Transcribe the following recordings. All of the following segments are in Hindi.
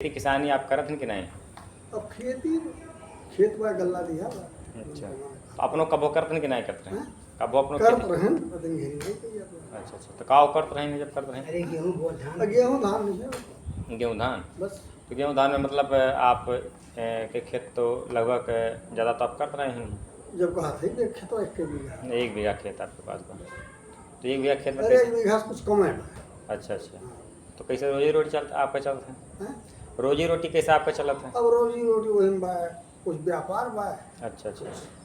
खेती किसानी आप करत हैं कि नहीं? अब खेती खेत बा गल्ला दिया बा। अच्छा, तो अपनों कबो करत हैं कि नहीं करते हैं? हैं? कबो अपनों करत खेती? रहन पतंग घेरी नहीं कहिया बा। अच्छा अच्छा, तो का करते रहें जब करते रहें? अरे गेहूँ बोल धान गेहूं धान नहीं है गेहूँ धान। बस। तो गेहूँ धान में मतलब आप के खेत तो लगभग ज़्यादा तो आप करते रहे हैं? जब कहा था कि खेतवा 1 बीघा। 1 बीघा खेत आपके पास बा। तो 1 बीघा खेत में अरे 1 कैसे? बीघा से कुछ कम है बा। अच्छा अच्छा, तो कैसे रोजी रोटी चलता आपका चलता है? हैं? रोजी रोटी कैसे आपका चलता है? अब रोजी रोटी वही बा, कुछ व्यापार बा, अच्छा अच्छा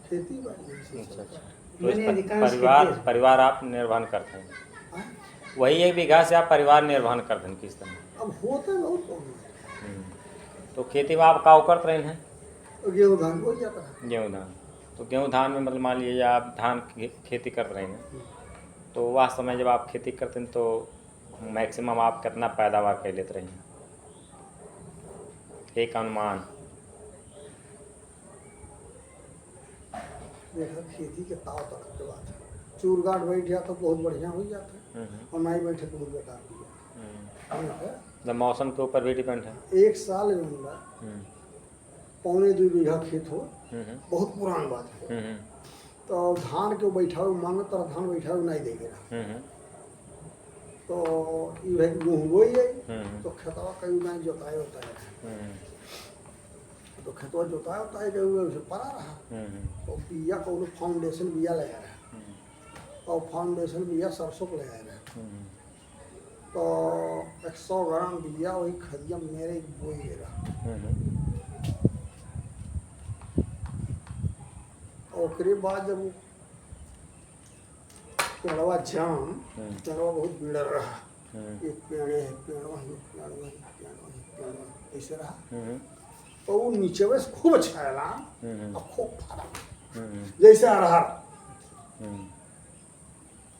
खेती बा। यही अच्छा सब अच्छा, बा। तो इस मैंने अधिकांश परिवार खेती- परिवार आप निर्वहन करते हैं? हैं? वही 1 बीघा से आप परिवार निर्वहन करते हैं किस तरह? अब होते बहुत कम है। तो खेती में आप का करते रहे हैं? तो गेहूं धान हो जाता है। गेहूँ धान। तो गेहूँ धान में मतलब मान लीजिए आप धान की खेती कर रहे हैं, तो वह समय जब आप खेती करते हैं तो मैक्सिमम आप कितना पैदावार कर लेते रहे हैं? एक अनुमान। देखा खेती के ताव तक के बात है। चूर गाट बैठ गया तो बहुत बढ़िया हो जाता है, और नहीं बैठे तो बहुत बेकार हो जाता है। जब मौसम के ऊपर भी डिपेंड है। एक साल में हमरा 1.25 बीघा खेत हो, बहुत पुरान बात है। तो धान के बैठावे मानो तरह धान बैठावे नहीं देगा। तो ये भाई गेहूं बोई है, तो खेतवा कहीं नहीं जोताए होता है। तो खेतवा जोताए होता है कहीं उसे पड़ा रहा। तो बिया को फाउंडेशन बिया लगा रहा, और फाउंडेशन बिया सरसों को लगा रहा। तो 100 ग्राम बिया वही खदिया मेरे बोई गया। ओकरे बाद जब पेड़वा जाम, पेड़वा बहुत बिगड़ रहा। एक पेड़ है, पेड़वा ही पेड़वा ही पेड़वा ही पेड़वा ऐसे रहा। तो वो नीचे में खूब अच्छा है और खूब फरा जैसे अरहर।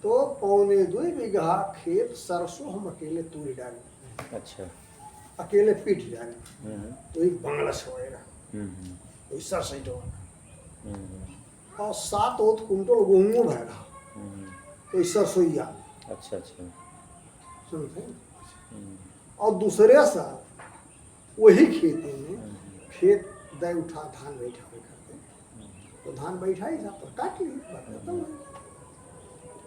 तो 1.25 बीघा खेत सरसों हम अकेले तूरी डाले। अच्छा, अकेले पीट डाले। तो एक बंगला छोड़ेगा वैसा सही हो। और 7 कुंटल गेहूँ भरेगा वैसा सोइया। अच्छा अच्छा। समझे? और दूसरे साल वही खेती में खेत दे उठा धान बैठा करते, तो धान बैठा ही था तो काट ली बात खत्म हो गई।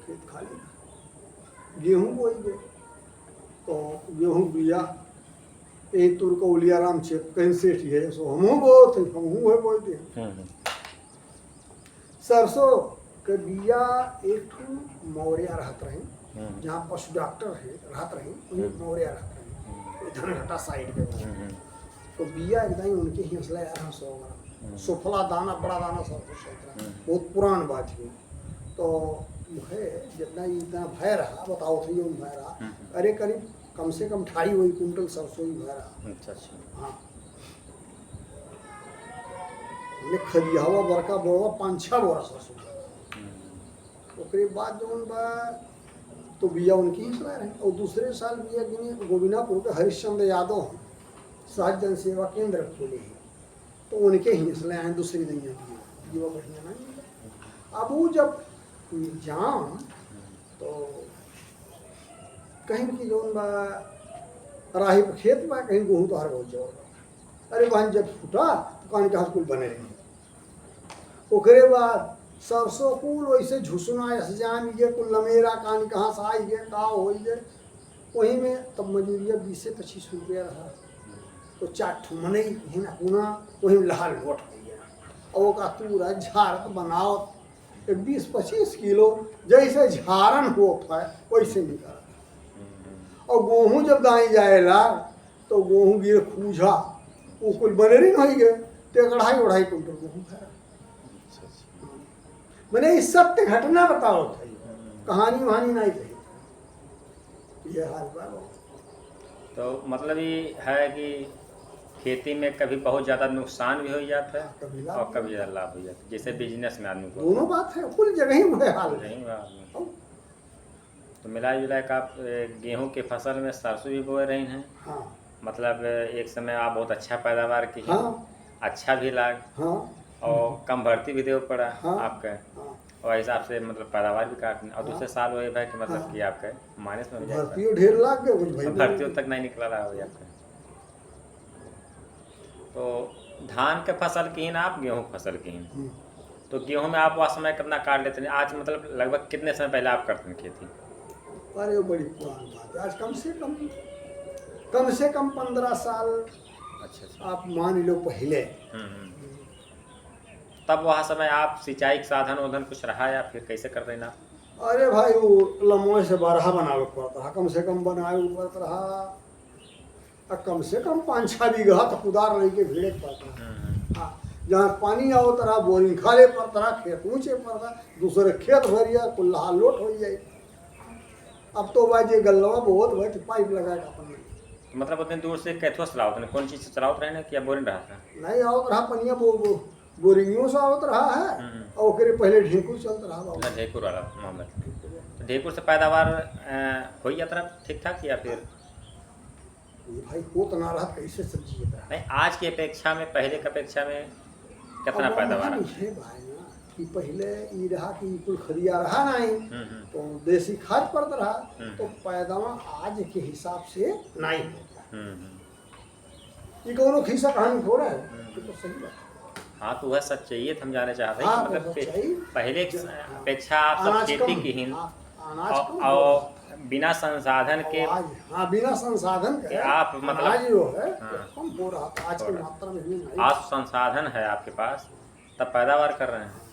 खेत खाली। गेहूं बोई गए, तो गेहूं बिया एक तुर को उलिया राम चेप कहीं सेठ है, सो हमहू बोत हमहू है बोई दिया। सरसों के बिया एक ठू मौर्या रहत रहे, जहाँ पशु डॉक्टर है रहत रहे वहीं मौर्या रहत रहे, धनघटा साइड पे। तो बिया एकदम उनके हिंसला यार 100 ग्राम सुफला दाना, बड़ा दाना सब कुछ बहुत पुरान बात है। तो है जितना इतना भय रहा बताओ थे ये भय रहा। अरे करीब कम से कम 2.5 कुंटल सरसों ही भय रहा। अच्छा अच्छा। हाँ, खदियावा बड़का बोरा 5-6 बोरा सरसों। ओकरे बाद जौन बा तो बिया उनकी ही चला रहे। और दूसरे साल बिया गिनी गोविंदापुर के हरिश्चंद्र यादव सहज जन सेवा केंद्र खोले हैं, तो उनके ही इसलिए आए दूसरी दैया की जीवा बढ़िया नहीं मिला। अब वो जब जाम तो कहीं की जौन बा राही पे खेत बा, कहीं गेहूँ तो हर बहुत जोर। अरे बहन जब फूटा तो कहानी कहा कुल बने रही। ओकरे बाद सरसों कुल वैसे झुसना ऐसे जाम ये कुल लमेरा कहानी कहाँ से आई गए का हो गए। वहीं में तब मजूरिया 20 से 25 रुपया रहा। तो 4 ठू मने हिना पुना वही लाल लोट हो गया। और का पूरा झाड़ बनाओ 20-25 किलो जैसे झारन होता है वैसे निकल। और गेहूँ जब दाई जाएला तो गेहूँ गिर खूझा वो कुल बनेरी नहीं गए, तो 2.5 कुंटल गेहूँ भरा। मैंने इस सत्य घटना बताओ था, कहानी वहानी नहीं थी। ये हाल बा। तो मतलब ये है कि खेती में कभी बहुत ज़्यादा नुकसान भी हो जाता है कभी लाभ और कभी ज़्यादा लाभ हो जाता है, जैसे बिजनेस में आदमी को दोनों बात है, कुल जगह ही हुए हाल है। नहीं हुआ आदमी। तो मिला जुला के आप गेहूं के फसल में सरसों भी बोए रही हैं। हाँ मतलब एक समय आप बहुत अच्छा पैदावार की हैं। हाँ अच्छा भी लाग हाँ और कम भर्ती भी देव पड़ा हाँ आपका, हाँ। और हिसाब से मतलब पैदावार भी काटने। और दूसरे साल वही भाई कि मतलब हाँ। कि आपका माइनस में भी जाता भर्तियों ढेर लाग गए कुछ भाई भर्तियों तक नहीं निकला रहा हो आपका। तो धान के फसल की ना आप गेहूँ की फसल की हैं, तो गेहूँ में आप वह समय कितना काट लेते हैं आज, मतलब लगभग कितने समय पहले आप करते हैं खेती? अरे वो बड़ी पुरानी बात है, आज कम से कम 15 साल अच्छा। आप मान लो पहले। हम्म। तब वह समय आप सिंचाई के साधन उधन कुछ रहा या फिर कैसे कर रहे हैं आप? अरे भाई वो लम्बे से बरहा बनावे पड़ता रहा, कम से कम बनावे पड़ता रहा, और कम से कम 5-6 बीघा तो कुदार रही के भिड़े पड़ता रहा। हाँ, जहाँ पानी आओ तरह बोरिंग खाले पड़ता रहा, खेत ऊँचे पड़ता, दूसरे खेत भरिया कुल्हा लोट हो जाए। अब तो भाई ये गल्लवा बहुत भाई तो पाइप लगाएगा अपन मतलब उतने दूर से कैथुआ से चलाओ, कौन चीज़ से चलाओ रहे ना कि बोरिंग रहा था? नहीं आओ रहा पनिया बोरिंगों से आवत रहा है, और ओकरे पहले ढेंकुर चलता रहा बाबू। ढेकुर वाला मामला। तो ढेकुर से पैदावार हो जाता ठीक ठाक या फिर? ये भाई हो तो ना रहा, कैसे सब्जी होता है? नहीं, आज की अपेक्षा में पहले की अपेक्षा में कितना पैदावार है? है भाई ना कि पहले ये रहा कि कुल खरिया रहा नहीं, तो देसी खाद पड़ता रहा, तो पैदावार आज के हिसाब से नहीं होता। ये कौनो खिस्सा कहानी थोड़ा है, ये तो सही बात है। हाँ, तो वह सच्चाई हम जानना चाहते हैं हाँ, कि मतलब सच्चाई। पहले की अपेक्षा आप सब खेती की ही अनाज और बिना संसाधन के, हाँ बिना संसाधन के आप मतलब अनाज जो है कम हो रहा था, आज की मात्रा में नहीं। आज संसाधन है आपके पास तब पैदावार कर रहे हैं।